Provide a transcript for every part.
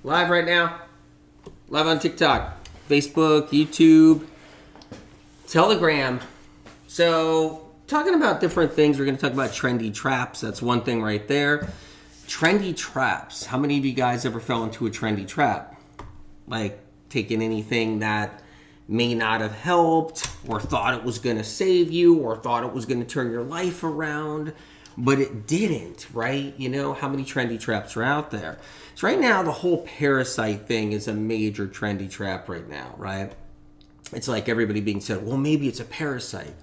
Live right now. Live on TikTok, Facebook, YouTube, Telegram. So, talking about different things, we're going to talk about trendy traps. That's one thing right there. Trendy traps. How many of you guys ever fell into a trendy trap? Like taking anything that may not have helped, or thought it was going to save you, or thought it was going to turn your life around, but it didn't, right? You know, how many trendy traps are out there? So right now, the whole Parasite thing is a major trendy trap right now, right? It's like everybody being said, well, maybe it's a parasite.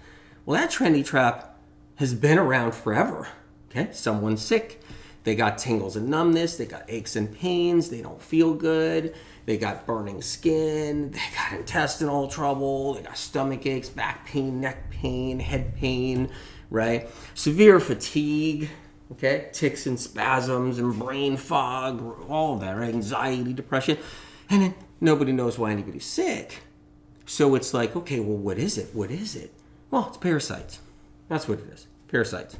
Well, that trendy trap has been around forever, okay? Someone's sick. They got tingles and numbness. They got aches and pains. They don't feel good. They got burning skin. They got intestinal trouble. They got stomach aches, back pain, neck pain, head pain, right? Severe fatigue, okay? Tics and spasms and brain fog, all of that, right? Anxiety, depression. And then nobody knows why anybody's sick. So it's like, okay, well, what is it? What is it? Well, it's parasites. That's what it is. Parasites.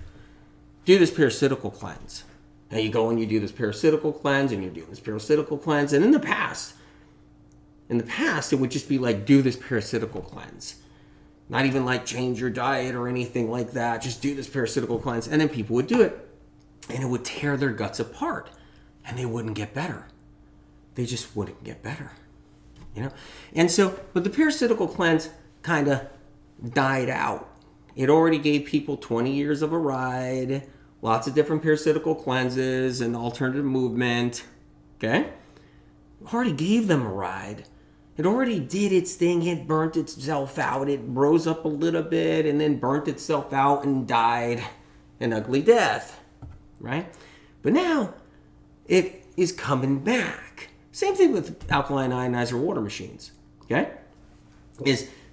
Do this parasitical cleanse. Now you go and you do this parasitical cleanse, and you're doing this parasitical cleanse. And in the past, it would just be like, do this parasitical cleanse. Not even like change your diet or anything like that. Just do this parasitical cleanse. And then people would do it, and it would tear their guts apart, and they wouldn't get better. They just wouldn't get better, you know? And so, but the parasitical cleanse kind of died out. It already gave people 20 years of a ride. Lots of different parasitical cleanses and alternative movement, okay? Already gave them a ride. It already did its thing. It burnt itself out. It rose up a little bit and then burnt itself out and died an ugly death, right? But now it is coming back. Same thing with alkaline ionizer water machines, okay?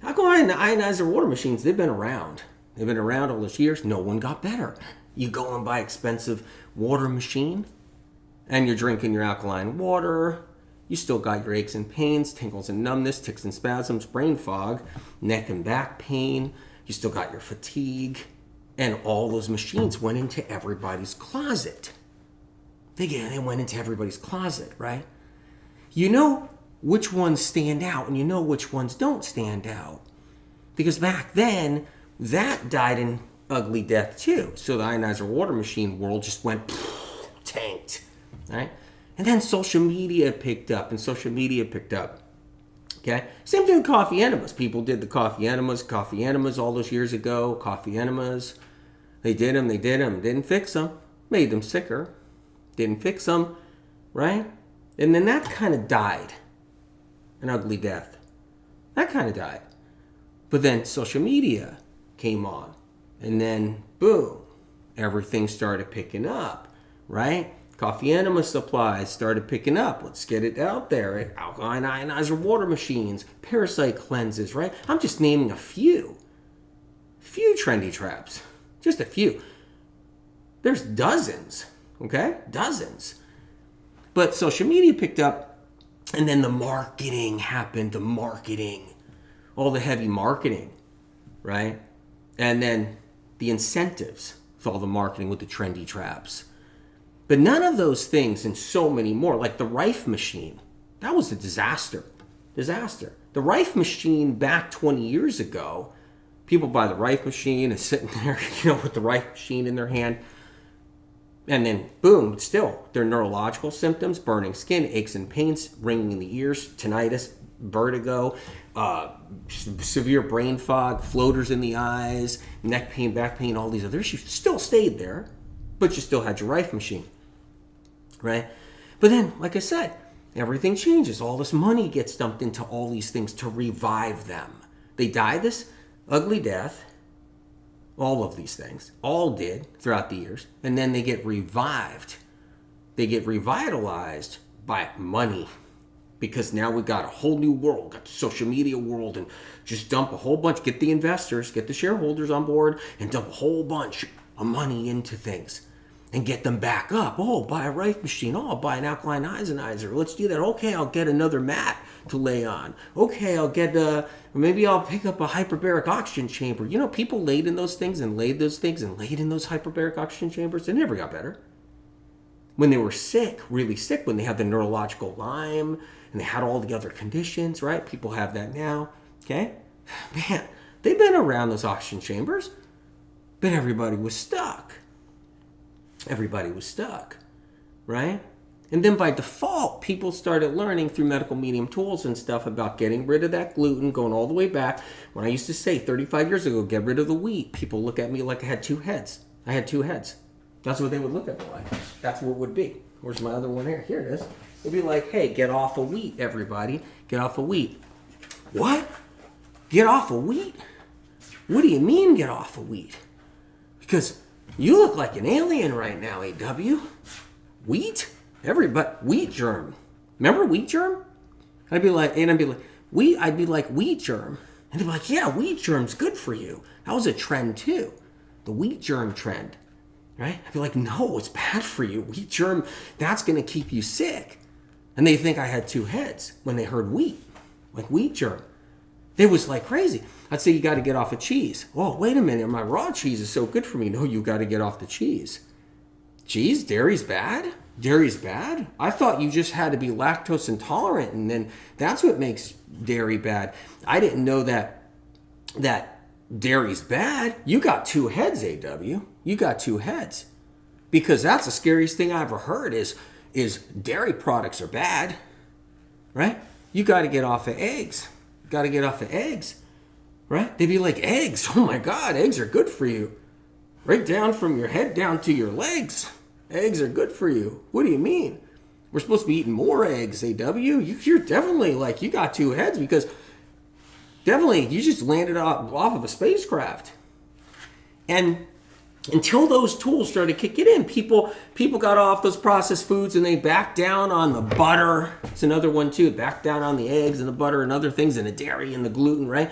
Alkaline ionizer water machines, they've been around. They've been around all those years. No one got better. You go and buy expensive water machine, and you're drinking your alkaline water. You still got your aches and pains, tingles and numbness, tics and spasms, brain fog, neck and back pain. You still got your fatigue. And all those machines went into everybody's closet. They went into everybody's closet, right? You know which ones stand out, and you know which ones don't stand out. Because back then, that died in ugly death too. So the ionizer water machine world just went tanked, right? And then social media picked up, okay? Same thing with coffee enemas. People did the coffee enemas all those years ago, coffee enemas. They did them, didn't fix them, made them sicker, didn't fix them, right? And then that kind of died, an ugly death. That kind of died. But then social media came on. And then, boom, everything started picking up, right? Coffee enema supplies started picking up. Let's get it out there. Right? Alkaline ionizer water machines, parasite cleanses, right? I'm just naming a few. Few trendy traps. Just a few. There's dozens, okay? Dozens. But social media picked up, and then the marketing happened. All the heavy marketing, right? And then the incentives for all the marketing with the trendy traps. But none of those things and so many more, like the Rife machine, that was a disaster. The Rife machine back 20 years ago, people buy the Rife machine and sitting there, with the Rife machine in their hand. And then, boom, still, their neurological symptoms, burning skin, aches and pains, ringing in the ears, tinnitus, vertigo, severe brain fog, floaters in the eyes, neck pain, back pain, all these other issues. Still stayed there, but you still had your Rife machine, right? But then, like I said, everything changes. All this money gets dumped into all these things to revive them. They died this ugly death, all of these things, all did throughout the years, and then they get revived. They get revitalized by money. Because now we got a whole new world, got the social media world, and just dump a whole bunch, get the investors, get the shareholders on board, and dump a whole bunch of money into things. And get them back up. Oh, buy a Rife machine. Oh, I'll buy an alkaline ionizer. Let's do that. Okay, I'll get another mat to lay on. Okay, maybe I'll pick up a hyperbaric oxygen chamber. People laid in those things and laid in those hyperbaric oxygen chambers. They never got better. when they were sick, really sick, when they had the neurological Lyme and they had all the other conditions, right? People have that now, okay? Man, they've been around those oxygen chambers, but everybody was stuck. Everybody was stuck, right? And then by default, people started learning through medical medium tools and stuff about getting rid of that gluten, going all the way back. When I used to say 35 years ago, get rid of the wheat, people look at me like I had two heads. I had two heads. That's what they would look at me like. That's what it would be. Where's my other one here? Here it is. It'd be like, hey, get off of wheat, everybody. Get off of wheat. What? Get off of wheat? What do you mean get off of wheat? Because you look like an alien right now, AW. Wheat? Everybody, wheat germ. Remember wheat germ? I'd be like, wheat germ. And they'd be like, yeah, wheat germ's good for you. That was a trend too. The wheat germ trend. Right? I'd be like, no, it's bad for you. Wheat germ, that's going to keep you sick. And they think I had two heads when they heard wheat, like wheat germ. They was like crazy. I'd say you got to get off of cheese. Oh, wait a minute. My raw cheese is so good for me. No, you got to get off the cheese. Cheese? Dairy's bad? Dairy's bad? I thought you just had to be lactose intolerant, and then that's what makes dairy bad. I didn't know that dairy's bad. You got two heads, AW. You got two heads. Because that's the scariest thing I ever heard is dairy products are bad. Right? You got to get off of eggs. You got to get off of eggs. Right? They'd be like, eggs. Oh my God, eggs are good for you. Right down from your head down to your legs. Eggs are good for you. What do you mean? We're supposed to be eating more eggs, AW. You're definitely like, you got two heads because definitely you just landed off of a spacecraft. And until those tools started kicking in, people got off those processed foods and they backed down on the butter. It's another one too. Backed down on the eggs and the butter and other things and the dairy and the gluten, right?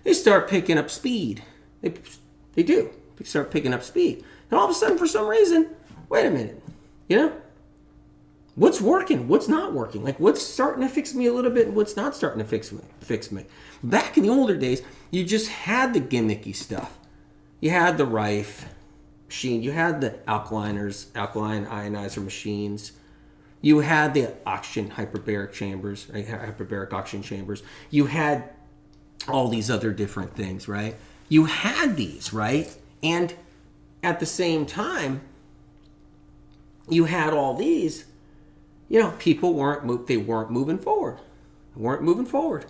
They start picking up speed. They do. They start picking up speed. And all of a sudden, for some reason, wait a minute, what's working? What's not working? Like what's starting to fix me a little bit and what's not starting to fix me? Back in the older days, you just had the gimmicky stuff. You had the Rife machine. You had the alkaline ionizer machines. You had the oxygen hyperbaric chambers, right? Hyperbaric oxygen chambers. You had all these other different things, right? You had these, right? And at the same time, you had all these, people weren't moving forward. Weren't moving forward.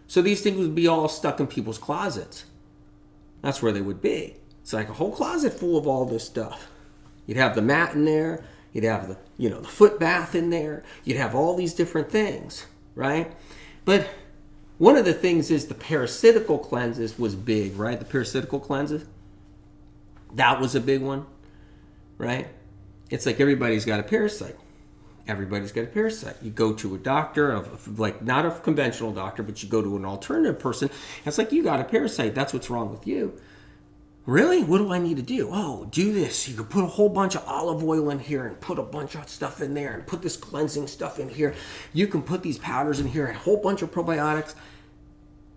So these things would be all stuck in people's closets. That's where they would be. It's like a whole closet full of all this stuff. You'd have the mat in there. You'd have the foot bath in there. You'd have all these different things, right? But one of the things is the parasitical cleanses was big, right? The parasitical cleanses. That was a big one, right? It's like everybody's got a parasite. Everybody's got a parasite. You go to a doctor, like not a conventional doctor, but you go to an alternative person. It's like, you got a parasite. That's what's wrong with you. Really? What do I need to do? Oh, do this. You can put a whole bunch of olive oil in here and put a bunch of stuff in there and put this cleansing stuff in here. You can put these powders in here and a whole bunch of probiotics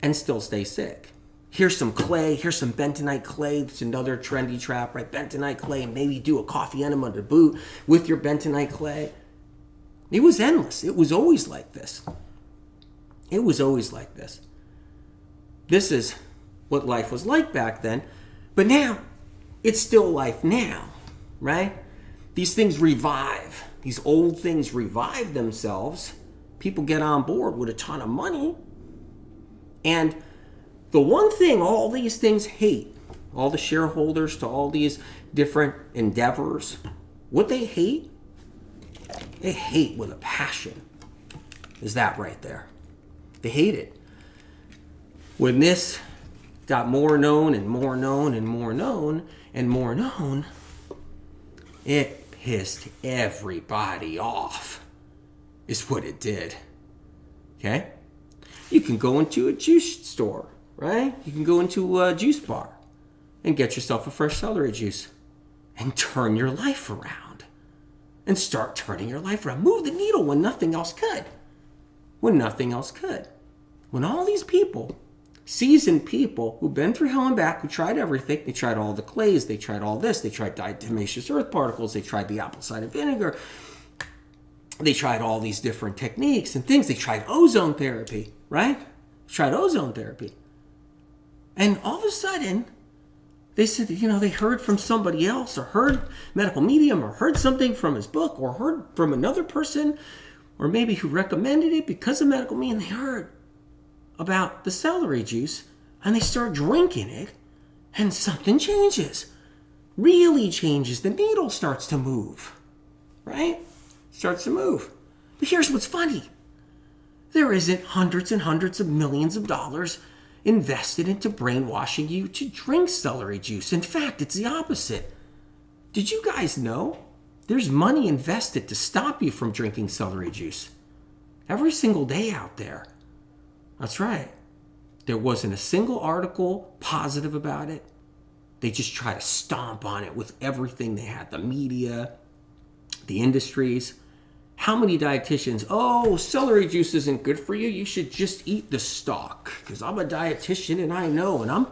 and still stay sick. Here's some clay. Here's some bentonite clay. It's another trendy trap, right? Bentonite clay, and maybe do a coffee enema to boot with your bentonite clay. It was endless. It was always like this. It was always like this. This is what life was like back then. But now, it's still life now, right? These things revive. These old things revive themselves. People get on board with a ton of money. And the one thing all these things hate, all the shareholders to all these different endeavors, what they hate with a passion, is that right there. They hate it. When this got more known and more known and more known and more known, it pissed everybody off, is what it did. Okay? You can go into a juice store, right? You can go into a juice bar and get yourself a fresh celery juice and turn your life around. And start turning your life around. Move the needle when nothing else could. When nothing else could. When all these people, seasoned people who've been through hell and back, who tried everything, they tried all the clays, they tried all this, they tried diatomaceous earth particles, they tried the apple cider vinegar, they tried all these different techniques and things. They tried ozone therapy, right? Tried ozone therapy. And all of a sudden, they said, they heard from somebody else, or heard medical medium, or heard something from his book, or heard from another person, or maybe who recommended it because of medical medium. They heard about the celery juice, and they start drinking it, and something changes. Really changes. The needle starts to move, right? Starts to move. But here's what's funny. There isn't hundreds and hundreds of millions of dollars invested into brainwashing you to drink celery juice. In fact, it's the opposite. Did you guys know there's money invested to stop you from drinking celery juice? Every single day out there. That's right. There wasn't a single article positive about it. They just try to stomp on it with everything they had. The media, the industries. How many dietitians, celery juice isn't good for you. You should just eat the stalk. Because I'm a dietitian and I know. And I'm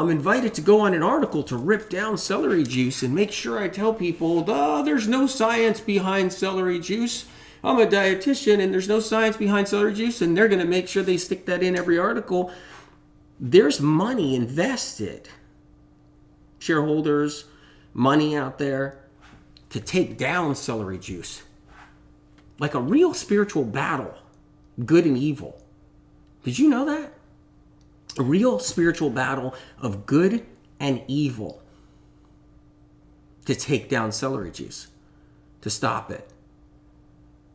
invited to go on an article to rip down celery juice and make sure I tell people, there's no science behind celery juice. I'm a dietitian and there's no science behind celery juice. And they're going to make sure they stick that in every article. There's money invested. Shareholders, money out there to take down celery juice. Like a real spiritual battle, good and evil. Did you know that? A real spiritual battle of good and evil to take down celery juice, to stop it,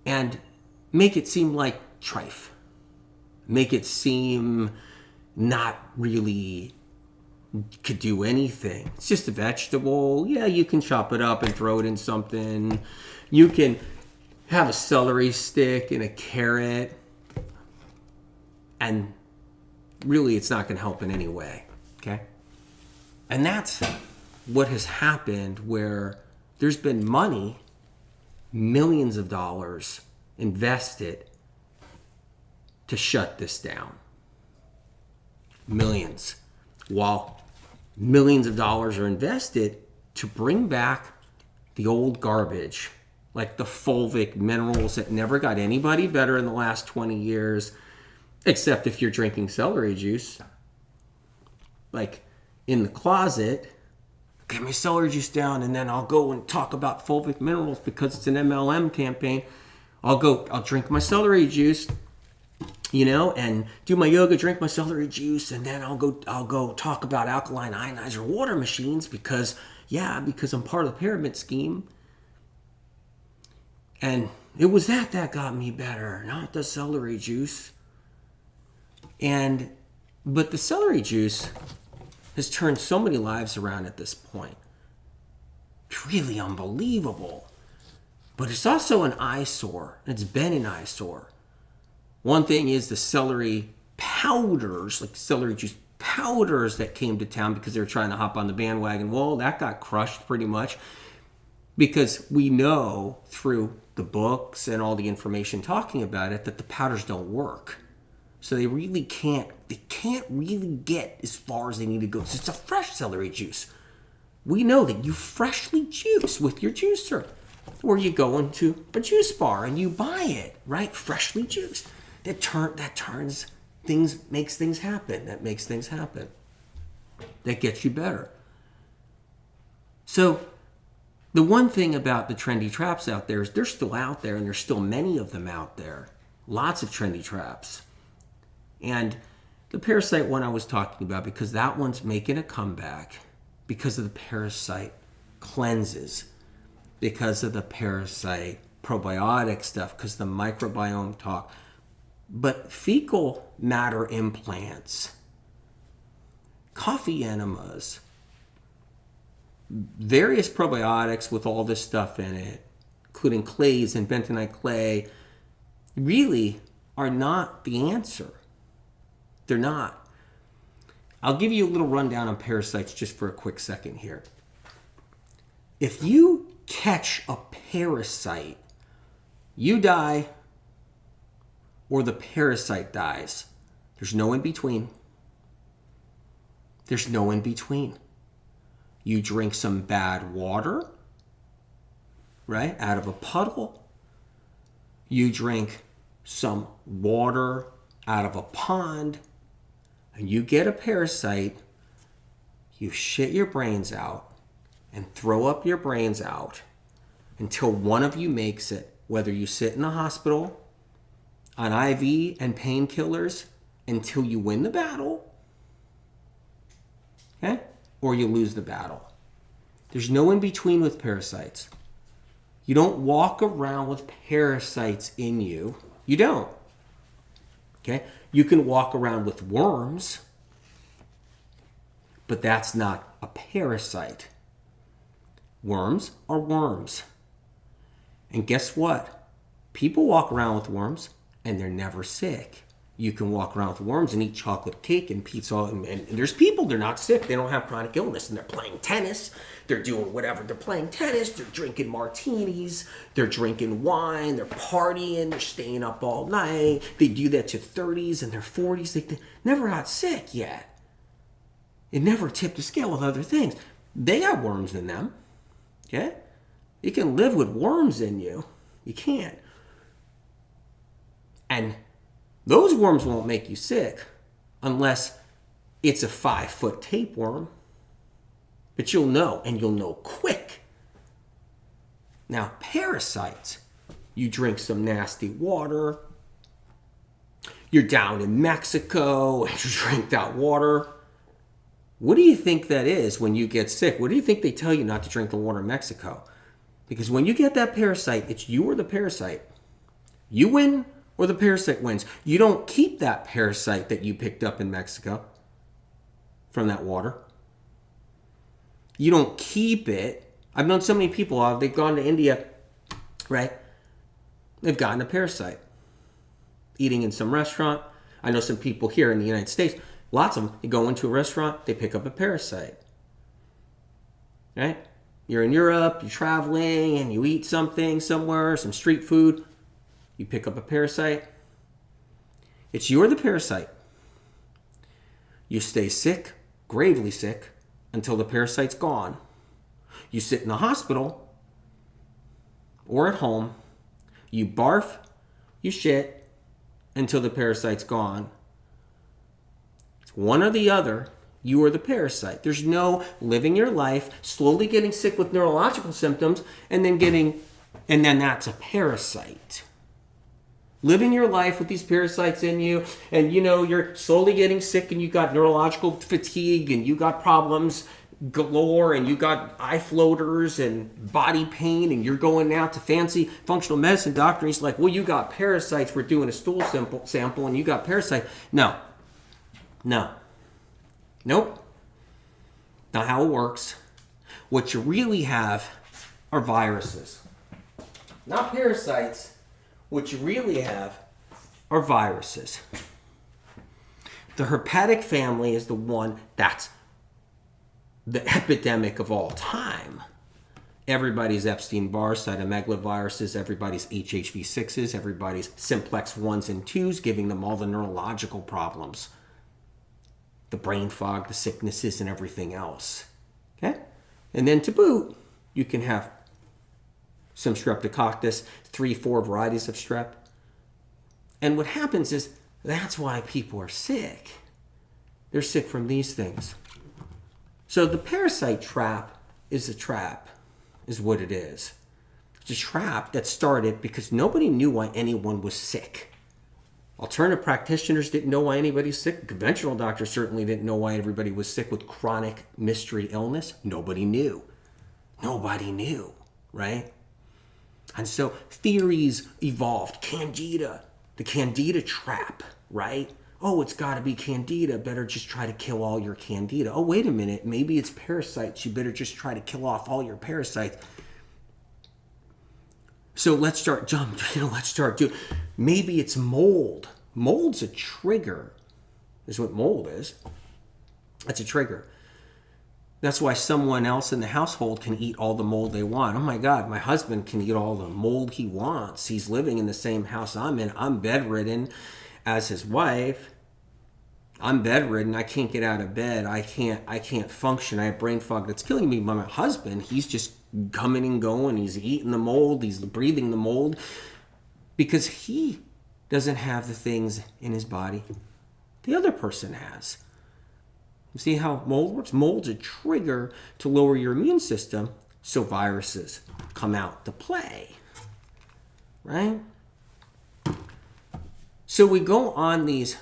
and make it seem like trife. Make it seem not really could do anything. It's just a vegetable. Yeah, you can chop it up and throw it in something. You can have a celery stick and a carrot, and really it's not going to help in any way, okay? And that's what has happened, where there's been money, millions of dollars invested to shut this down. Millions. While millions of dollars are invested to bring back the old garbage, like the fulvic minerals that never got anybody better in the last 20 years, except if you're drinking celery juice. Like in the closet, get my celery juice down and then I'll go and talk about fulvic minerals because it's an MLM campaign. I'll drink my celery juice, and do my yoga, drink my celery juice, and then I'll go talk about alkaline ionizer water machines because I'm part of the pyramid scheme. And it was that got me better, not the celery juice. But the celery juice has turned so many lives around at this point. It's really unbelievable. But it's also an eyesore. It's been an eyesore. One thing is the celery powders, like celery juice powders that came to town because they were trying to hop on the bandwagon. Well, that got crushed pretty much because we know through the books and all the information talking about it that the powders don't work. So they can't really get as far as they need to go. So it's a fresh celery juice. We know that you freshly juice with your juicer. Or you go into a juice bar and you buy it, right? Freshly juiced. That turns things, makes things happen. That makes things happen. That gets you better. So the one thing about the trendy traps out there is they're still out there, and there's still many of them out there. Lots of trendy traps. And the Parasite one I was talking about, because that one's making a comeback because of the Parasite cleanses, because of the Parasite probiotic stuff, because the microbiome talk. But fecal matter implants, coffee enemas, various probiotics with all this stuff in it, including clays and bentonite clay, really are not the answer. They're not. I'll give you a little rundown on parasites just for a quick second here. If you catch a parasite, you die or the parasite dies. There's no in between. There's no in between. You drink some bad water, right, out of a puddle, You drink some water out of a pond and you get a parasite, you shit your brains out and throw up your brains out until one of you makes it, whether you sit in the hospital on IV and painkillers until you win the battle, okay? Or you lose the battle. There's no in between with parasites. You don't walk around with parasites in you. You don't. Okay? You can walk around with worms, but that's not a parasite. Worms are worms. And guess what? People walk around with worms and they're never sick. You can walk around with worms and eat chocolate cake and pizza. And there's people, they're not sick. They don't have chronic illness and they're playing tennis. They're doing whatever. They're playing tennis. They're drinking martinis. They're drinking wine. They're partying. They're staying up all night. They do that to 30s and their 40s. They never got sick yet. It never tipped the scale with other things. They got worms in them. Okay? You can live with worms in you. You can't. And those worms won't make you sick unless it's a 5-foot tapeworm. But you'll know, and you'll know quick. Now, parasites. You drink some nasty water. You're down in Mexico and you drink that water. What do you think that is when you get sick? What do you think they tell you not to drink the water in Mexico? Because when you get that parasite, it's you or the parasite. You win or the parasite wins. You don't keep that parasite that you picked up in Mexico from that water. You don't keep it. I've known so many people, they've gone to India, right? They've gotten a parasite. Eating in some restaurant. I know some people here in the United States, lots of them, they go into a restaurant, they pick up a parasite. Right? You're in Europe, you're traveling, and you eat something somewhere, some street food. You pick up a parasite. It's you're the parasite. You stay sick, gravely sick, until the parasite's gone. You sit in the hospital or at home. You barf, you shit, until the parasite's gone. It's one or the other. You are the parasite. There's no living your life, slowly getting sick with neurological symptoms, and then that's a parasite. Living your life with these parasites in you, and you're slowly getting sick, and you got neurological fatigue, and you got problems galore, and you got eye floaters and body pain, and you're going out to fancy functional medicine doctor, and he's like, well, you got parasites. We're doing a stool sample, and you got parasite. No. Nope. Not how it works. What you really have are viruses. Not parasites. What you really have are viruses. The herpetic family is the one that's the epidemic of all time. Everybody's Epstein, Barr, cytomegaloviruses, everybody's HHV6s, everybody's simplex 1s and 2s, giving them all the neurological problems. The brain fog, the sicknesses, and everything else. Okay? And then to boot, you can have some streptococcus, 3-4 varieties of strep. And what happens is, that's why people are sick. They're sick from these things. So the parasite trap is a trap, is what it is. It's a trap that started because nobody knew why anyone was sick. Alternative practitioners didn't know why anybody's sick. Conventional doctors certainly didn't know why everybody was sick with chronic mystery illness. Nobody knew. Nobody knew, right? And so theories evolved. Candida, the Candida trap, right? Oh, it's got to be Candida. Better just try to kill all your Candida. Oh, wait a minute. Maybe it's parasites. You better just try to kill off all your parasites. So let's start doing. Maybe it's mold. Mold's a trigger, is what mold is. That's a trigger. That's why someone else in the household can eat all the mold they want. Oh my God, my husband can eat all the mold he wants. He's living in the same house I'm in. I'm bedridden as his wife. I'm bedridden. I can't get out of bed. I can't function. I have brain fog that's killing me. But my husband, he's just coming and going. He's eating the mold. He's breathing the mold. because he doesn't have the things in his body the other person has. You see how mold works? Mold's a trigger to lower your immune system, so viruses come out to play, right? So we go on these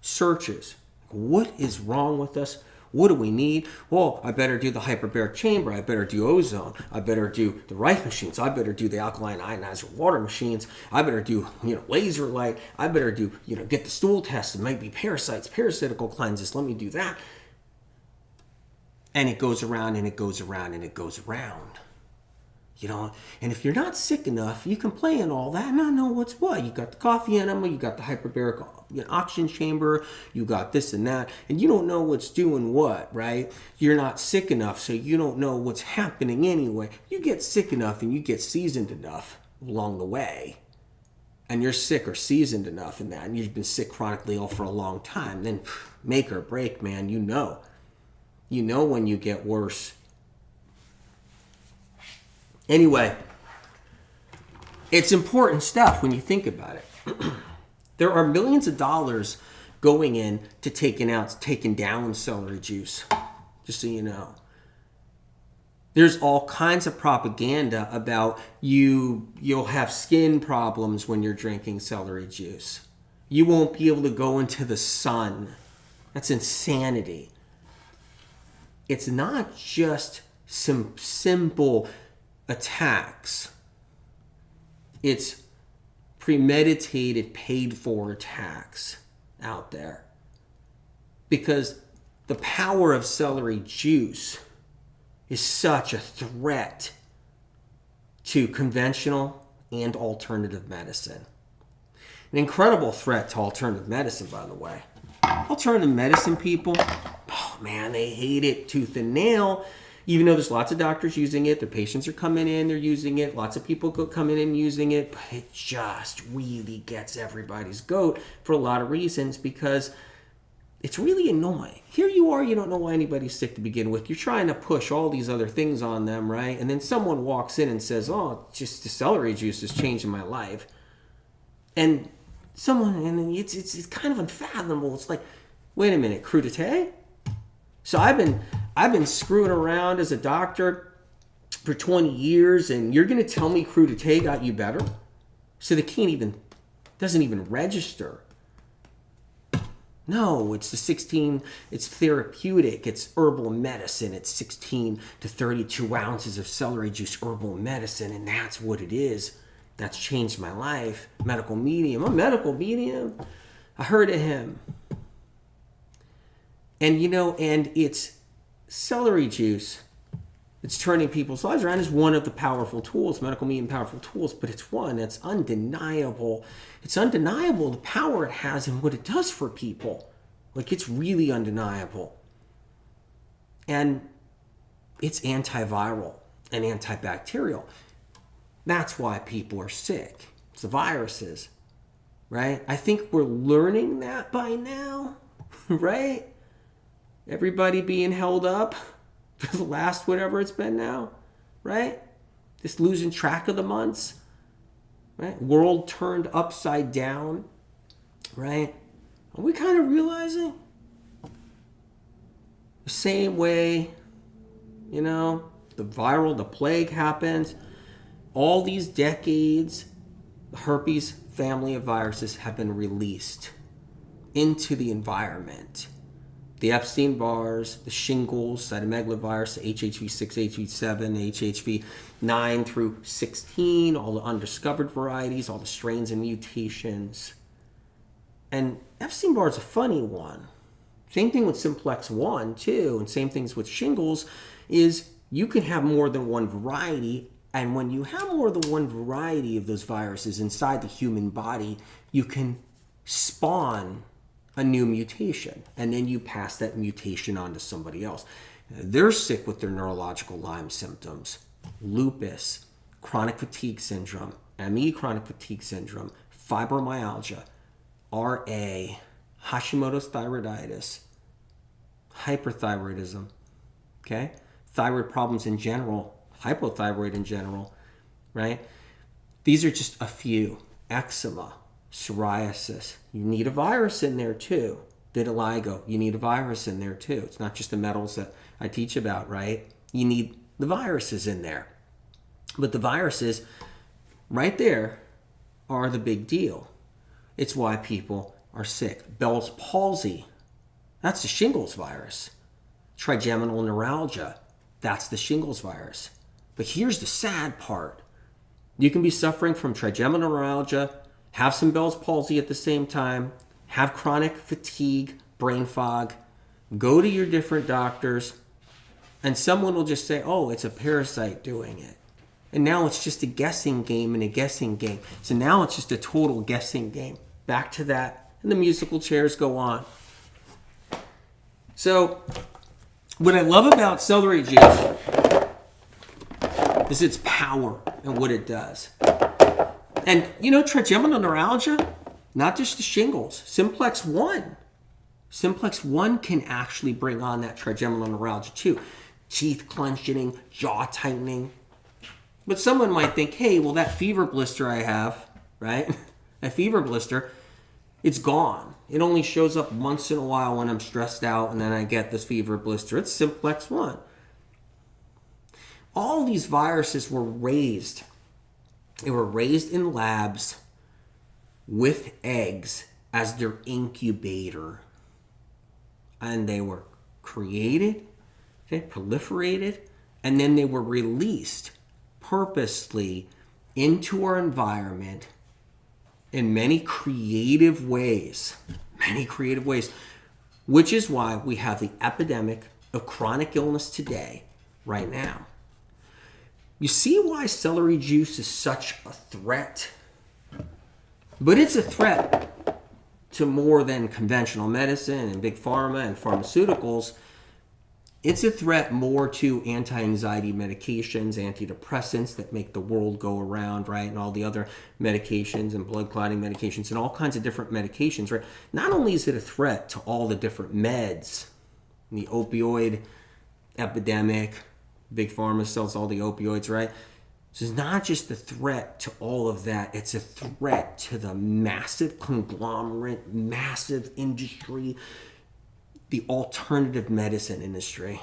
searches. What is wrong with us? What do we need? Well, I better do the hyperbaric chamber. I better do ozone. I better do the Rife machines. I better do the alkaline ionizer water machines. I better do, laser light. I better do, get the stool test. It might be parasites, parasitical cleanses. Let me do that. And it goes around and it goes around and it goes around. And if you're not sick enough, you can play in all that and not know what's what. You got the coffee enema, you got the hyperbaric oxygen chamber, you got this and that, and you don't know what's doing what, right? You're not sick enough, so you don't know what's happening anyway. You get sick enough and you get seasoned enough along the way, and you're sick or seasoned enough in that, and you've been sick chronically ill for a long time, then make or break, man, you know when you get worse. Anyway, it's important stuff when you think about it. There are millions of dollars going in to taking down celery juice, just so you know. There's all kinds of propaganda about you'll have skin problems when you're drinking celery juice. You won't be able to go into the sun. That's insanity. It's not just some simple attacks. It's premeditated, paid for attacks out there. Because the power of celery juice is such a threat to conventional and alternative medicine. An incredible threat to alternative medicine, by the way. Alternative medicine people, oh man, they hate it tooth and nail. Even though there's lots of doctors using it, their patients are coming in, they're using it, lots of people come in and using it, but it just really gets everybody's goat for a lot of reasons because it's really annoying. Here you are, you don't know why anybody's sick to begin with. You're trying to push all these other things on them, right? And then someone walks in and says, oh, just the celery juice is changing my life. And it's kind of unfathomable. It's like, wait a minute, crudité? So I've been screwing around as a doctor for 20 years, and you're going to tell me crudité got you better? So doesn't even register. No, it's 16, it's therapeutic, it's herbal medicine, it's 16 to 32 ounces of celery juice herbal medicine, and that's what it is. That's changed my life. Medical medium. A medical medium. I heard of him. And and it's celery juice. It's turning people's lives around. Is one of the powerful tools, medical medium powerful tools, but it's one that's undeniable. It's undeniable the power it has and what it does for people. Like, it's really undeniable. And it's antiviral and antibacterial. That's why people are sick. It's the viruses, right? I think we're learning that by now, right? Everybody being held up for the last whatever it's been now, right? Just losing track of the months, right? World turned upside down, right? Are we kind of realizing? The same way, the plague happens. All these decades, the herpes family of viruses have been released into the environment. The Epstein bars, the shingles, cytomegalovirus, the HHV6, HHV7, HHV9 through 16, all the undiscovered varieties, all the strains and mutations. And Epstein Barr is a funny one. Same thing with simplex 1, too, and same things with shingles, is you can have more than one variety, and when you have more than one variety of those viruses inside the human body, you can spawn a new mutation, and then you pass that mutation on to somebody else. They're sick with their neurological Lyme symptoms, lupus, chronic fatigue syndrome, ME chronic fatigue syndrome, fibromyalgia, RA, Hashimoto's thyroiditis, hyperthyroidism, okay? Thyroid problems in general, hypothyroid in general, right? These are just a few. eczema, psoriasis. You need a virus in there too. Vitiligo, you need a virus in there too. It's not just the metals that I teach about, right? You need the viruses in there. But the viruses right there are the big deal. It's why people are sick. Bell's palsy, that's the shingles virus. Trigeminal neuralgia, that's the shingles virus. But here's the sad part. You can be suffering from trigeminal neuralgia, have some Bell's palsy at the same time, have chronic fatigue, brain fog, go to your different doctors, and someone will just say, oh, it's a parasite doing it. And now it's just a guessing game and a guessing game. So now it's just a total guessing game. Back to that, and the musical chairs go on. So what I love about celery juice is its power and what it does. And you know, trigeminal neuralgia, not just the shingles, Simplex 1. Simplex 1 can actually bring on that trigeminal neuralgia too. Teeth clenching, jaw tightening. But someone might think, hey, well, that fever blister I have, right? That fever blister, it's gone. It only shows up once in a while when I'm stressed out and then I get this fever blister. It's Simplex 1. All these viruses were raised. They were raised in labs with eggs as their incubator. And they were created, they proliferated, and then they were released purposely into our environment in many creative ways, which is why we have the epidemic of chronic illness today, right now. You see why celery juice is such a threat? But it's a threat to more than conventional medicine and big pharma and pharmaceuticals. It's a threat more to anti-anxiety medications, antidepressants that make the world go around, right? And all the other medications and blood clotting medications and all kinds of different medications, right? Not only is it a threat to all the different meds, the opioid epidemic, big pharma sells all the opioids, right? So it's not just a threat to all of that. It's a threat to the massive conglomerate, massive industry, the alternative medicine industry,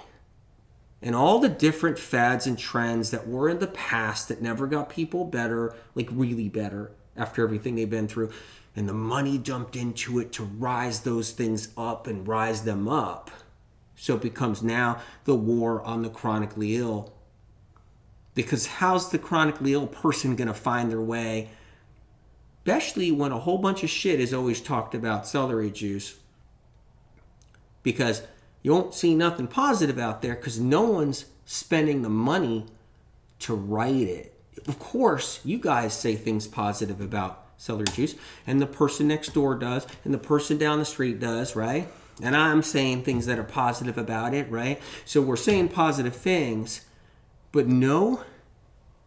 and all the different fads and trends that were in the past that never got people better, like really better after everything they've been through. And the money dumped into it to rise those things up and rise them up. So it becomes now the war on the chronically ill. Because how's the chronically ill person going to find their way, especially when a whole bunch of shit is always talked about celery juice? Because you won't see nothing positive out there because no one's spending the money to write it. Of course, you guys say things positive about celery juice, and the person next door does, and the person down the street does, right? And I'm saying things that are positive about it, right? So we're saying positive things, but no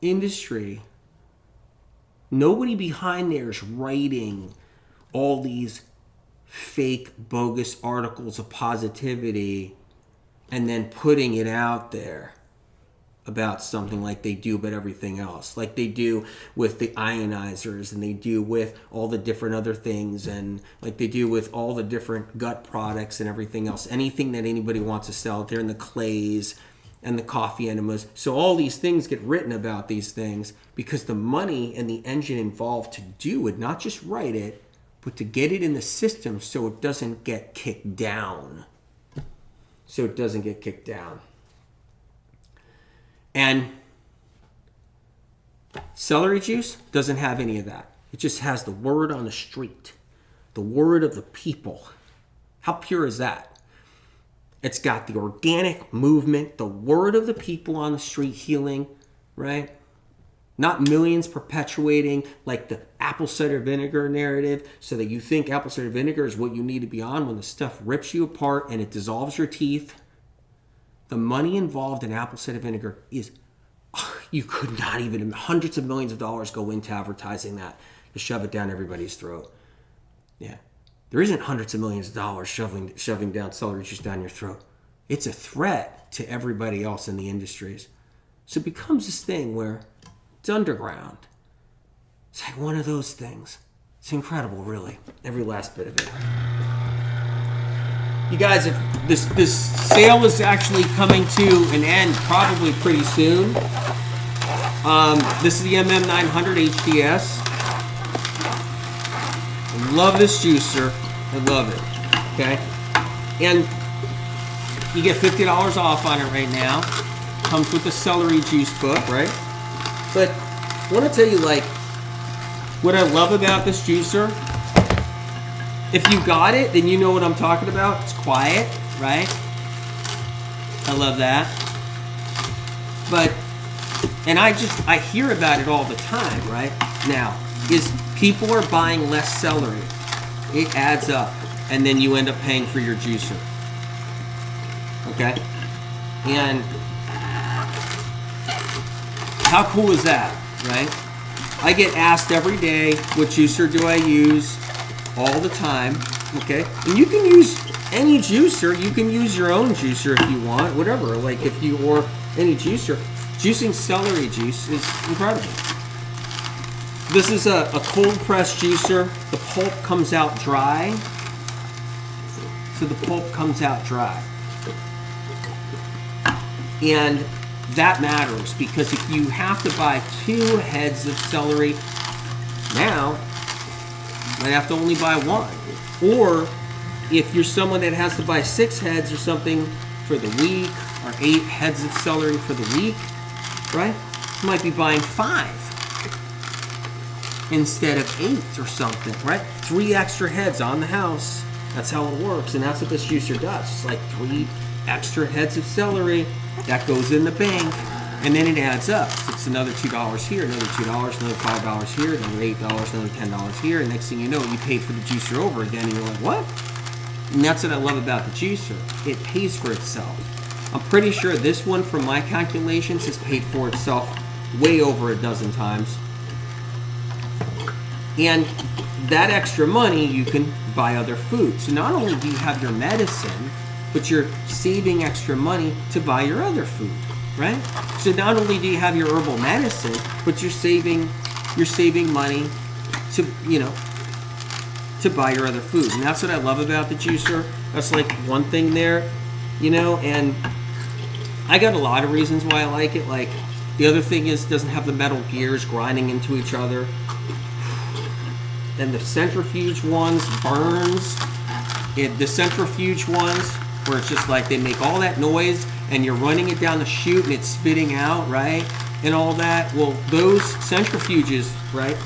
industry, nobody behind there is writing all these fake, bogus articles of positivity and then putting it out there about something like they do about everything else, like they do with the ionizers and they do with all the different other things and like they do with all the different gut products and everything else, anything that anybody wants to sell out there, and the clays and the coffee enemas. So all these things get written about these things because the money and the engine involved to do it, not just write it, but to get it in the system so it doesn't get kicked down. And celery juice doesn't have any of that. It just has the word on the street, the word of the people. How pure is that? It's got the organic movement, the word of the people on the street healing, right? Not millions perpetuating like the apple cider vinegar narrative so that you think apple cider vinegar is what you need to be on when the stuff rips you apart and it dissolves your teeth. The money involved in apple cider vinegar is, you could not even, hundreds of millions of dollars go into advertising that to shove it down everybody's throat. Yeah. There isn't hundreds of millions of dollars shoving down celery juice down your throat. It's a threat to everybody else in the industries. So it becomes this thing where it's underground. It's like one of those things. It's incredible, really. Every last bit of it. You guys, if this sale is actually coming to an end probably pretty soon. This is the MM900 HDS. I love this juicer. I love it. Okay? And you get $50 off on it right now. Comes with the Celery Juice book, right? But I want to tell you, like, what I love about this juicer, if you got it, then you know what I'm talking about. It's quiet, right? I love that. But, and I hear about it all the time, right? Now, is people are buying less celery. It adds up. And then you end up paying for your juicer. Okay? And how cool is that, right? I get asked every day, what juicer do I use? All the time, okay? And you can use any juicer. You can use your own juicer if you want, whatever. Like or any juicer. Juicing celery juice is incredible. This is a cold press juicer. The pulp comes out dry. So the pulp comes out dry. And that matters because if you have to buy 2 heads of celery, now you might have to only buy 1. Or if you're someone that has to buy 6 heads or something for the week, or 8 heads of celery for the week, right? You might be buying 5 instead of 8 or something, right? 3 extra heads on the house. That's how it works, and that's what this juicer does. It's like 3 extra heads of celery that goes in the bank, and then it adds up. So it's another $2 here, another $2, another $5 here, another $8, another $10 here, and next thing you know, you paid for the juicer over again, and you're like, what? And that's what I love about the juicer. It pays for itself. I'm pretty sure this one, from my calculations, has paid for itself way over a dozen times. And that extra money, you can buy other food. So not only do you have your medicine, but you're saving extra money to buy your other food, right? So not only do you have your herbal medicine, but you're saving money to, to buy your other food. And that's what I love about the juicer. That's like one thing there, and I got a lot of reasons why I like it. Like, the other thing is it doesn't have the metal gears grinding into each other. And the centrifuge ones burns. The centrifuge ones, where it's just like they make all that noise and you're running it down the chute and it's spitting out, right? And all that. Well, those centrifuges, right?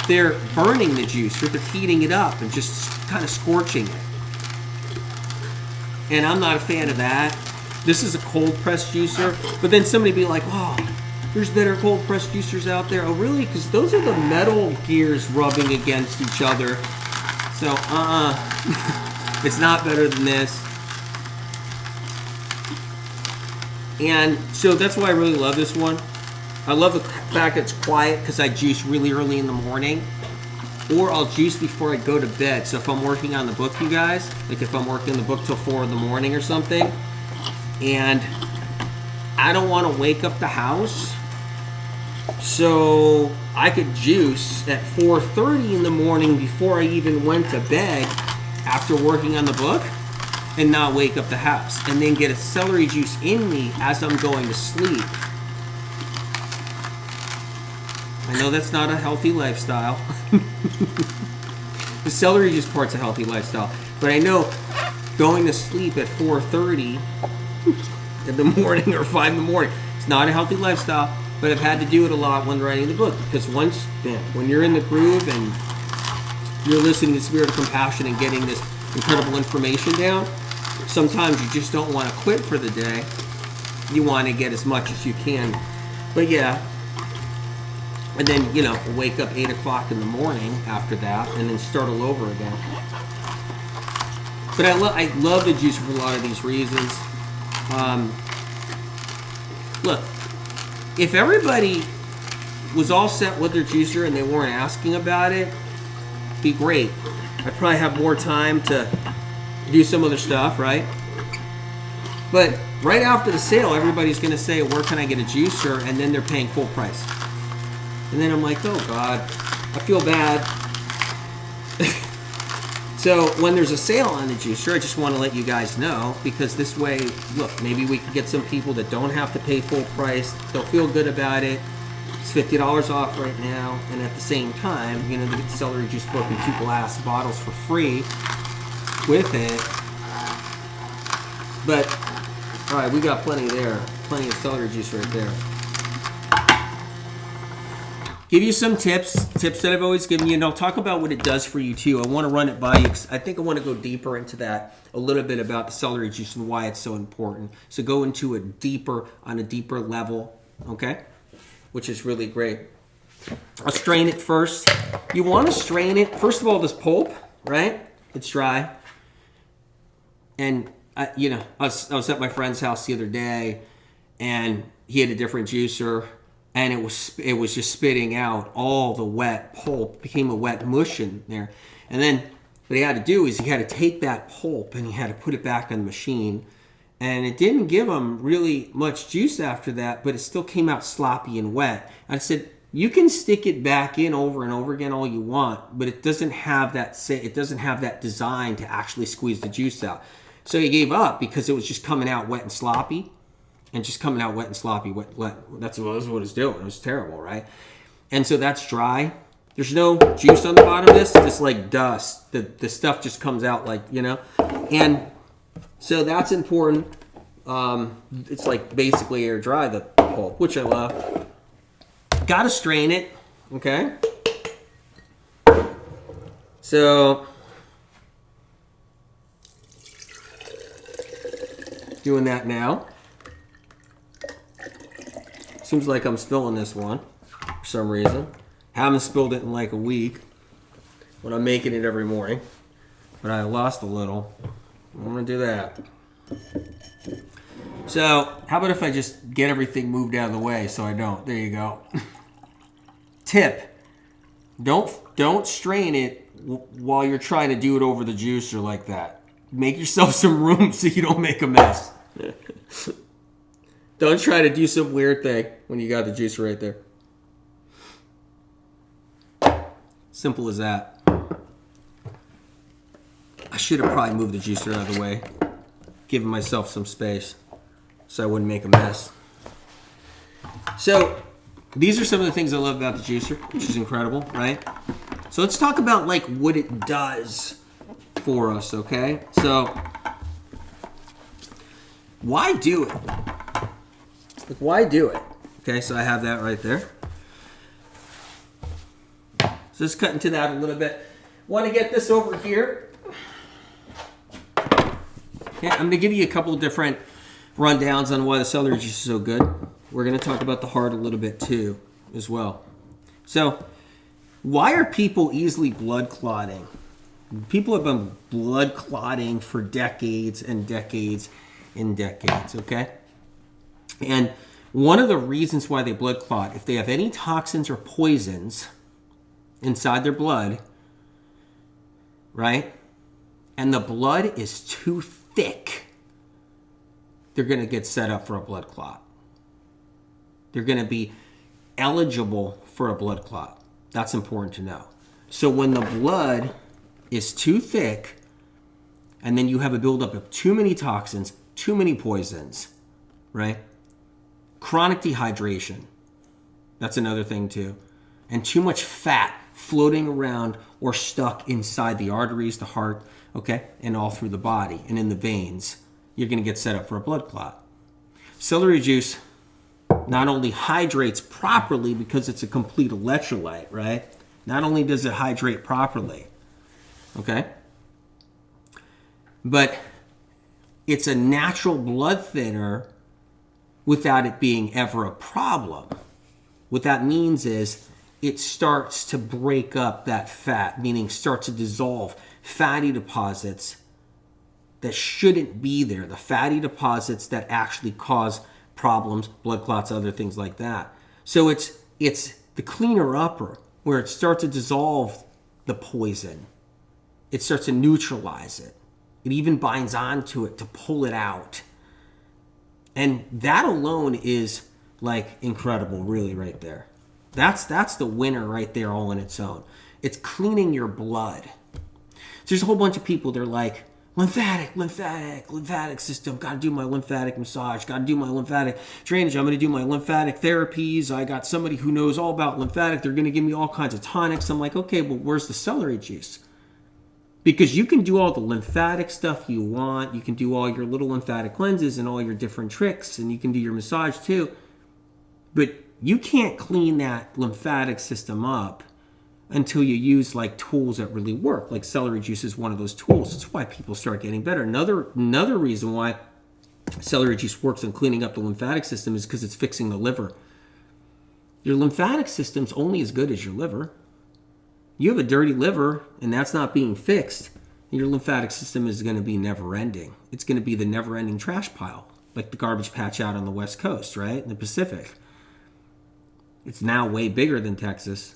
They're burning the juice, or they're heating it up and just kind of scorching it. And I'm not a fan of that. This is a cold press juicer. But then somebody be like, oh, there's better cold press juicers out there. Oh, really? Because those are the metal gears rubbing against each other. So, it's not better than this. And so that's why I really love this one. I love the fact that it's quiet because I juice really early in the morning. Or I'll juice before I go to bed. So if I'm working on the book, you guys, like if I'm working the book till 4 in the morning or something, and I don't want to wake up the house, so I could juice at 4:30 in the morning before I even went to bed after working on the book, and not wake up the house, and then get a celery juice in me as I'm going to sleep. I know that's not a healthy lifestyle. The celery juice part's a healthy lifestyle, but I know going to sleep at 4:30 in the morning or 5 in the morning, it's not a healthy lifestyle, but I've had to do it a lot when writing the book, because when you're in the groove and you're listening to Spirit of Compassion and getting this incredible information down, sometimes you just don't want to quit for the day. You want to get as much as you can. But yeah, and then, wake up 8 o'clock in the morning after that and then start all over again. But I love the juice for a lot of these reasons. Look, if everybody was all set with their juicer and they weren't asking about it, it'd be great. I'd probably have more time to do some other stuff, right? But right after the sale, everybody's going to say, where can I get a juicer? And then they're paying full price. And then I'm like, oh God, I feel bad. So when there's a sale on the juicer, I just want to let you guys know, because this way, look, maybe we can get some people that don't have to pay full price. They'll feel good about it. It's $50 off right now, and at the same time, you know, they get the celery juice book in 2 glass bottles for free with it. But all right, we got plenty there, plenty of celery juice right there. Give you some tips that I've always given you, and I'll talk about what it does for you too. I want to run it by you because I think I want to go deeper into that, a little bit about the celery juice and why it's so important. So go into it deeper, on a deeper level, okay? Which is really great. I'll strain it first. You want to strain it, first of all, this pulp, right? It's dry. And I was at my friend's house the other day, and he had a different juicer, and it was just spitting out all the wet pulp. It became a wet mush in there. And then what he had to do is he had to take that pulp and he had to put it back on the machine. And it didn't give him really much juice after that, but it still came out sloppy and wet. I said, you can stick it back in over and over again all you want, but it doesn't have that design to actually squeeze the juice out. So he gave up because it was just coming out wet and sloppy. And just coming out wet and sloppy. That's what it's doing. It was terrible, right? And so that's dry. There's no juice on the bottom of this. It's like dust. The stuff just comes out like, you know. And so that's important. It's like basically air dry, the pulp, which I love. Got to strain it, okay? So doing that now. Seems like I'm spilling this one for some reason. Haven't spilled it in like a week, but I'm making it every morning. But I lost a little. I'm gonna do that. So how about if I just get everything moved out of the way so I don't? There you go. Tip: don't strain it while you're trying to do it over the juicer like that. Make yourself some room so you don't make a mess. Don't try to do some weird thing when you got the juicer right there. Simple as that. I should have probably moved the juicer out of the way, giving myself some space so I wouldn't make a mess. So these are some of the things I love about the juicer, which is incredible, right? So let's talk about like what it does for us, okay? So why do it? Like, why do it? Okay, so I have that right there. So let's cut into that a little bit. Want to get this over here. Okay, I'm going to give you a couple of different rundowns on why the celery juice is so good. We're going to talk about the heart a little bit too, as well. So, why are people easily blood clotting? People have been blood clotting for decades and decades and decades, okay? And one of the reasons why they blood clot, if they have any toxins or poisons inside their blood, right, and the blood is too thick, they're going to get set up for a blood clot. They're going to be eligible for a blood clot. That's important to know. So when the blood is too thick, and then you have a buildup of too many toxins, too many poisons, right? Chronic dehydration, that's another thing too. And too much fat floating around or stuck inside the arteries, the heart, okay, and all through the body and in the veins, you're going to get set up for a blood clot. Celery juice not only hydrates properly because it's a complete electrolyte, right? Not only does it hydrate properly, okay, but it's a natural blood thinner without it being ever a problem. What that means is it starts to break up that fat, meaning start to dissolve fatty deposits that shouldn't be there, the fatty deposits that actually cause problems, blood clots, other things like that. So it's the cleaner upper where it starts to dissolve the poison. It starts to neutralize it. It even binds onto it to pull it out. And that alone is like incredible, really, right there. That's the winner right there all on its own. It's cleaning your blood. So there's a whole bunch of people, they're like, lymphatic system. Got to do my lymphatic massage. Got to do my lymphatic drainage. I'm going to do my lymphatic therapies. I got somebody who knows all about lymphatic. They're going to give me all kinds of tonics. I'm like, okay, well, where's the celery juice? Because you can do all the lymphatic stuff you want. You can do all your little lymphatic cleanses and all your different tricks, and you can do your massage too. But you can't clean that lymphatic system up until you use like tools that really work. Like celery juice is one of those tools. That's why people start getting better. Another reason why celery juice works in cleaning up the lymphatic system is because it's fixing the liver. Your lymphatic system's only as good as your liver. You have a dirty liver and that's not being fixed, your lymphatic system is going to be never ending. It's going to be the never ending trash pile, like the garbage patch out on the West Coast, right? In the Pacific. It's now way bigger than Texas.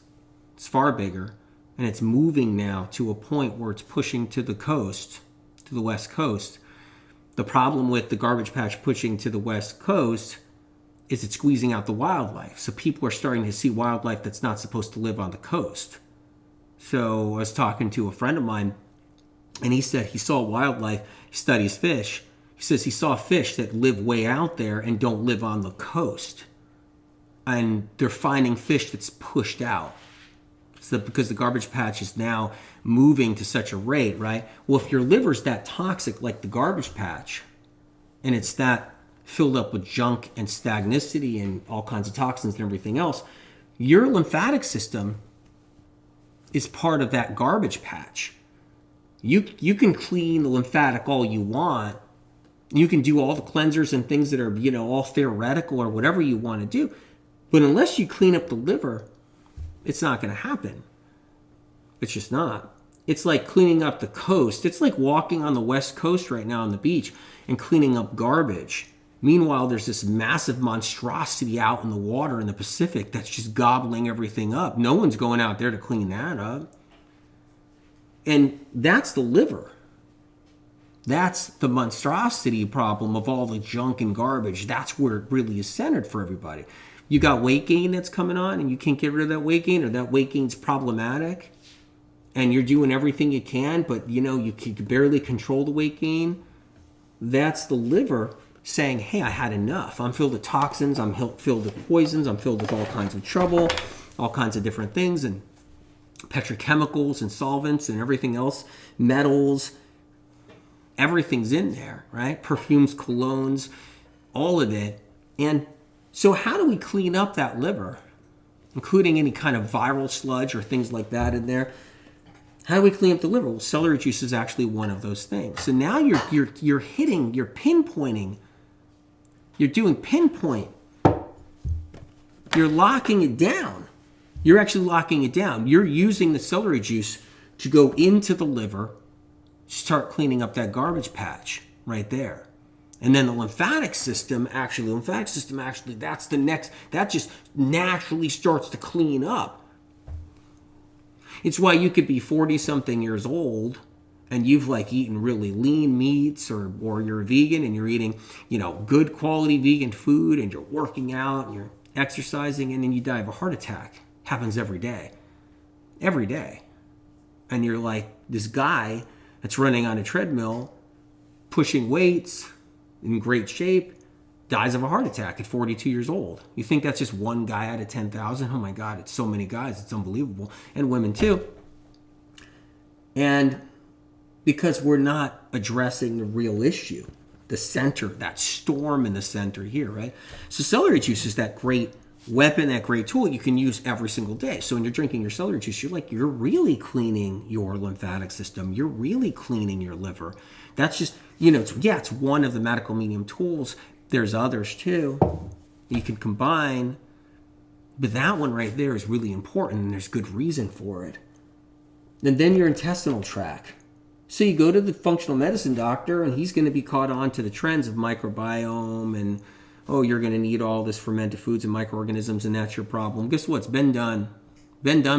It's far bigger, and it's moving now to a point where it's pushing to the coast, to the West Coast. The problem with the garbage patch pushing to the West Coast is it's squeezing out the wildlife. So people are starting to see wildlife that's not supposed to live on the coast. So I was talking to a friend of mine, and he said he saw wildlife. He studies fish. He says he saw fish that live way out there and don't live on the coast. And they're finding fish that's pushed out. Because the garbage patch is now moving to such a rate, right? Well, if your liver's that toxic like the garbage patch, and it's that filled up with junk and stagnicity and all kinds of toxins and everything else, your lymphatic system is part of that garbage patch. You can clean the lymphatic all you want. You can do all the cleansers and things that are, all theoretical or whatever you want to do. But unless you clean up the liver, it's not going to happen. It's just not. It's like cleaning up the coast. It's like walking on the West Coast right now on the beach and cleaning up garbage. Meanwhile, there's this massive monstrosity out in the water in the Pacific that's just gobbling everything up. No one's going out there to clean that up. And that's the liver. That's the monstrosity problem of all the junk and garbage. That's where it really is centered for everybody. You got weight gain that's coming on and you can't get rid of that weight gain, or that weight gain's problematic and you're doing everything you can, but you can barely control the weight gain. That's the liver saying, hey, I had enough. I'm filled with toxins. I'm filled with poisons. I'm filled with all kinds of trouble, all kinds of different things, and petrochemicals and solvents and everything else, metals, everything's in there, right? Perfumes, colognes, all of it. And so how do we clean up that liver, including any kind of viral sludge or things like that in there? How do we clean up the liver? Well, celery juice is actually one of those things. So now you're pinpointing, you're doing pinpoint. You're locking it down. You're actually locking it down. You're using the celery juice to go into the liver, start cleaning up that garbage patch right there. And then the lymphatic system, that's the next, that just naturally starts to clean up. It's why you could be 40-something years old and you've eaten really lean meats, or you're a vegan and you're eating, good quality vegan food, and you're working out and you're exercising, and then you die of a heart attack. Happens every day. Every day. And you're like this guy that's running on a treadmill, pushing weights, in great shape, dies of a heart attack at 42 years old. You think that's just one guy out of 10,000? Oh my God, it's so many guys. It's unbelievable. And women too. And because we're not addressing the real issue, the center, that storm in the center here, right? So celery juice is that great weapon, that great tool you can use every single day. So when you're drinking your celery juice, you're really cleaning your lymphatic system. You're really cleaning your liver. That's just, it's one of the medical medium tools. There's others too you can combine, but that one right there is really important, and there's good reason for it. And then your intestinal tract. So you go to the functional medicine doctor, and he's going to be caught on to the trends of microbiome, and you're going to need all this fermented foods and microorganisms, and that's your problem. Guess what? It's been done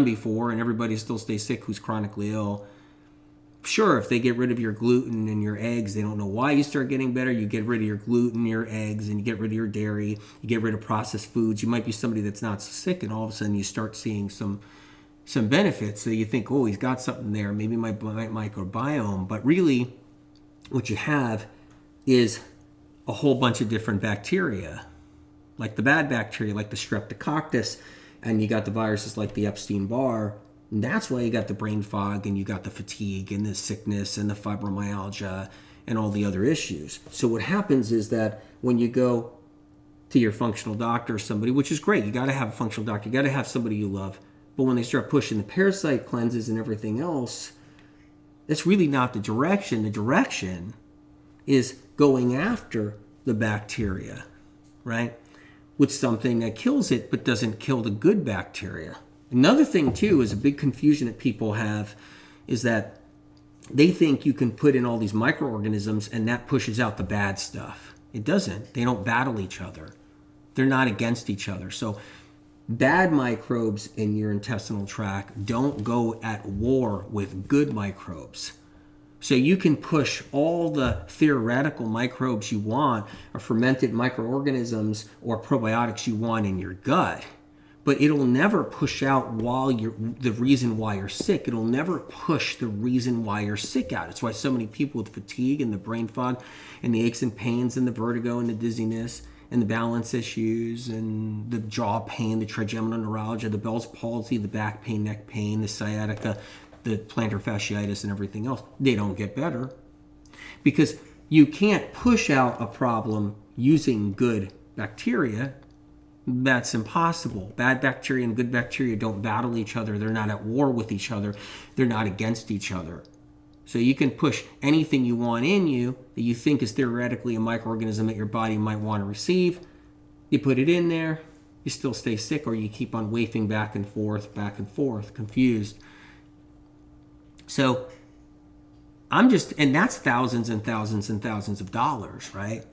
before, and everybody still stays sick who's chronically ill. sure, if they get rid of your gluten in your eggs, they don't know why you start getting better. You get rid of your gluten in your eggs, and you get rid of your dairy. You get rid of processed foods. You might be somebody that's not sick, and all of a sudden you start seeing some benefits. So you think, oh, he's got something there, maybe my microbiome. But really, what you have is a whole bunch of different bacteria, like the bad bacteria, like the Streptococcus, and you got the viruses like the Epstein Barr. And that's why you got the brain fog, and you got the fatigue and the sickness and the fibromyalgia and all the other issues. So what happens is that when you go to your functional doctor or somebody, which is great, you got to have a functional doctor, you got to have somebody you love. But when they start pushing the parasite cleanses and everything else, that's really not the direction. The direction is going after the bacteria, right? With something that kills it but doesn't kill the good bacteria. Another thing, too, is a big confusion that people have is that they think you can put in all these microorganisms and that pushes out the bad stuff. It doesn't. They don't battle each other. They're not against each other. So bad microbes in your intestinal tract don't go at war with good microbes. So you can push all the theoretical microbes you want, or fermented microorganisms or probiotics you want in your gut, but it'll never push out the reason why you're sick. It'll never push the reason why you're sick out. It's why so many people with fatigue and the brain fog and the aches and pains and the vertigo and the dizziness and the balance issues and the jaw pain, the trigeminal neuralgia, the Bell's palsy, the back pain, neck pain, the sciatica, the plantar fasciitis and everything else, they don't get better. Because you can't push out a problem using good bacteria. That's impossible. Bad bacteria and good bacteria don't battle each other. They're not at war with each other. They're not against each other. So you can push anything you want in you that you think is theoretically a microorganism that your body might want to receive. You put it in there, you still stay sick, or you keep on wafting back and forth, confused. So and that's thousands and thousands and thousands of dollars, right?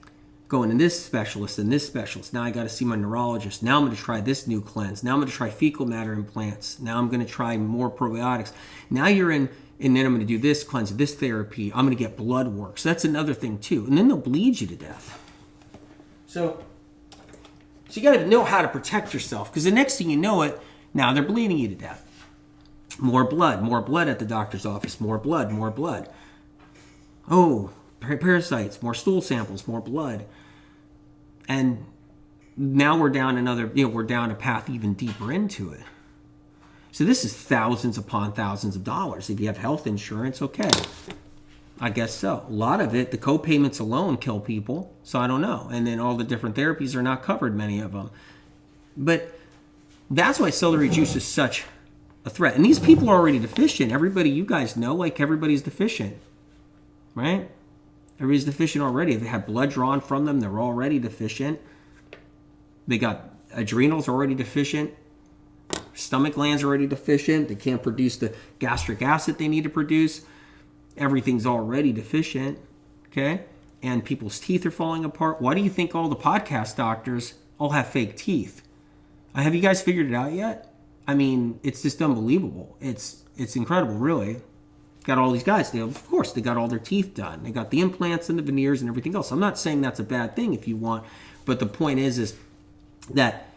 Going to this specialist and this specialist. Now I got to see my neurologist. Now I'm going to try this new cleanse. Now I'm going to try fecal matter implants. Now I'm going to try more probiotics. Now you're in, and then I'm going to do this cleanse, this therapy. I'm going to get blood work. So that's another thing too. And then they'll bleed you to death. So you got to know how to protect yourself, because the next thing you know it, now they're bleeding you to death. More blood at the doctor's office. More blood. Oh, parasites, more stool samples, more blood. And now we're down we're down a path even deeper into it. So this is thousands upon thousands of dollars. If you have health insurance, okay, I guess so. A lot of it, the co-payments alone kill people, so I don't know. And then all the different therapies are not covered, many of them. But that's why celery juice is such a threat. And these people are already deficient. Everybody, you guys know, like everybody's deficient, right? Everybody's deficient already. They have blood drawn from them. They're already deficient. They got adrenals already deficient. Stomach glands already deficient. They can't produce the gastric acid they need to produce. Everything's already deficient, okay? And people's teeth are falling apart. Why do you think all the podcast doctors all have fake teeth? Have you guys figured it out yet? I mean, it's just unbelievable. It's incredible, really. Got all these guys, of course, they got all their teeth done. They got the implants and the veneers and everything else. I'm not saying that's a bad thing if you want, but the point is that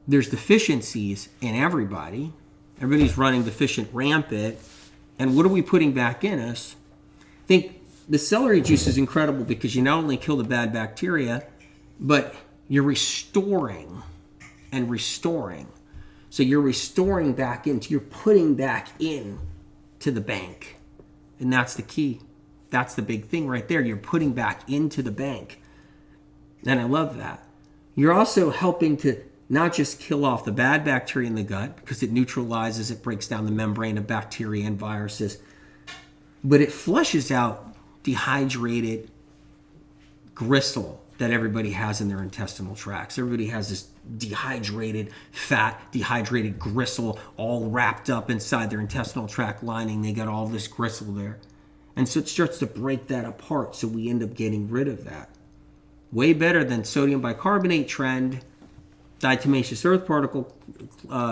there's deficiencies in everybody. Everybody's running deficient rampant. And what are we putting back in us? I think the celery juice is incredible because you not only kill the bad bacteria, but you're restoring and restoring. So you're restoring back you're putting back in to the bank. And that's the key. That's the big thing right there. You're putting back into the bank. And I love that. You're also helping to not just kill off the bad bacteria in the gut, because it neutralizes, it breaks down the membrane of bacteria and viruses, but it flushes out dehydrated gristle that everybody has in their intestinal tracts. Everybody has this dehydrated fat, dehydrated gristle all wrapped up inside their intestinal tract lining. They got all this gristle there. And so it starts to break that apart, so we end up getting rid of that. Way better than sodium bicarbonate trend, diatomaceous earth particle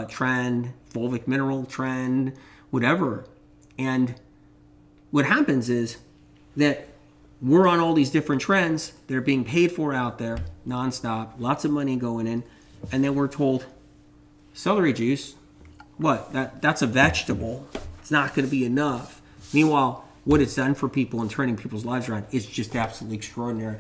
trend, fulvic mineral trend, whatever. And what happens is that we're on all these different trends. They're being paid for out there nonstop, lots of money going in, and then we're told celery juice, what? That's a vegetable. It's not going to be enough. Meanwhile, what it's done for people and turning people's lives around is just absolutely extraordinary.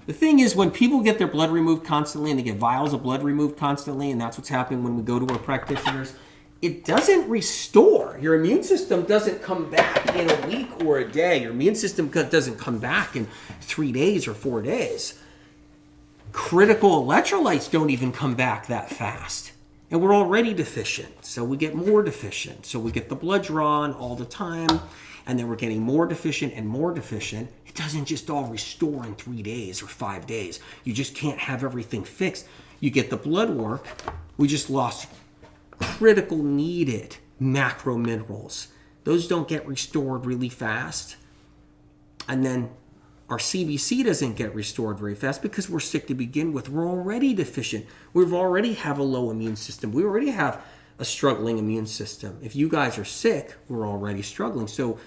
The thing is, when people get their blood removed constantly and they get vials of blood removed constantly, and that's what's happening when we go to our practitioners, it doesn't restore. Your immune system doesn't come back in a week or a day. Your immune system doesn't come back in 3 days or 4 days. Critical electrolytes don't even come back that fast. And we're already deficient, so we get more deficient. So we get the blood drawn all the time, and then we're getting more deficient and more deficient. It doesn't just all restore in 3 days or 5 days. You just can't have everything fixed. You get the blood work. We just lost critical needed macro minerals. Those don't get restored really fast. And then our CBC doesn't get restored very fast because we're sick to begin with. We're already deficient. We already have a low immune system. We already have a struggling immune system. If you guys are sick, we're already struggling. So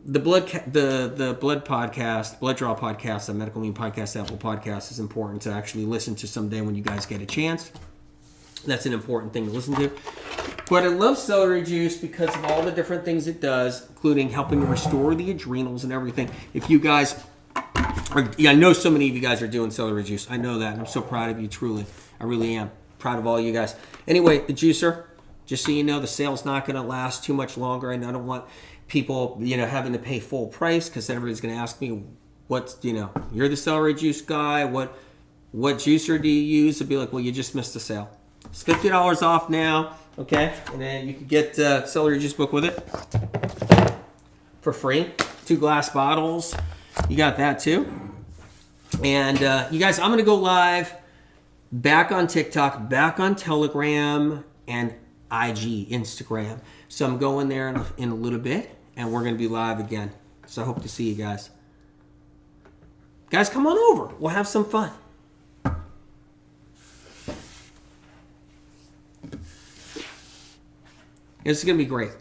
the blood podcast, blood draw podcast, the medical immune podcast, Apple podcast is important to actually listen to someday when you guys get a chance. That's an important thing to listen to. But I love celery juice because of all the different things it does, including helping to restore the adrenals and everything. If you guys I know so many of you guys are doing celery juice. I know that, and I'm so proud of you, truly. I really am proud of all you guys. Anyway, the juicer, just so you know, the sale's not going to last too much longer, and I don't want people, having to pay full price, because then everybody's going to ask me, you're the celery juice guy. What juicer do you use? I'll be like, well, you just missed the sale. It's $50 off now, okay? And then you can get celery juice book with it for free. 2 glass bottles. You got that too. And you guys, I'm going to go live back on TikTok, back on Telegram, and IG, Instagram. So I'm going there in a little bit, and we're going to be live again. So I hope to see you guys. Guys, come on over. We'll have some fun. This is going to be great.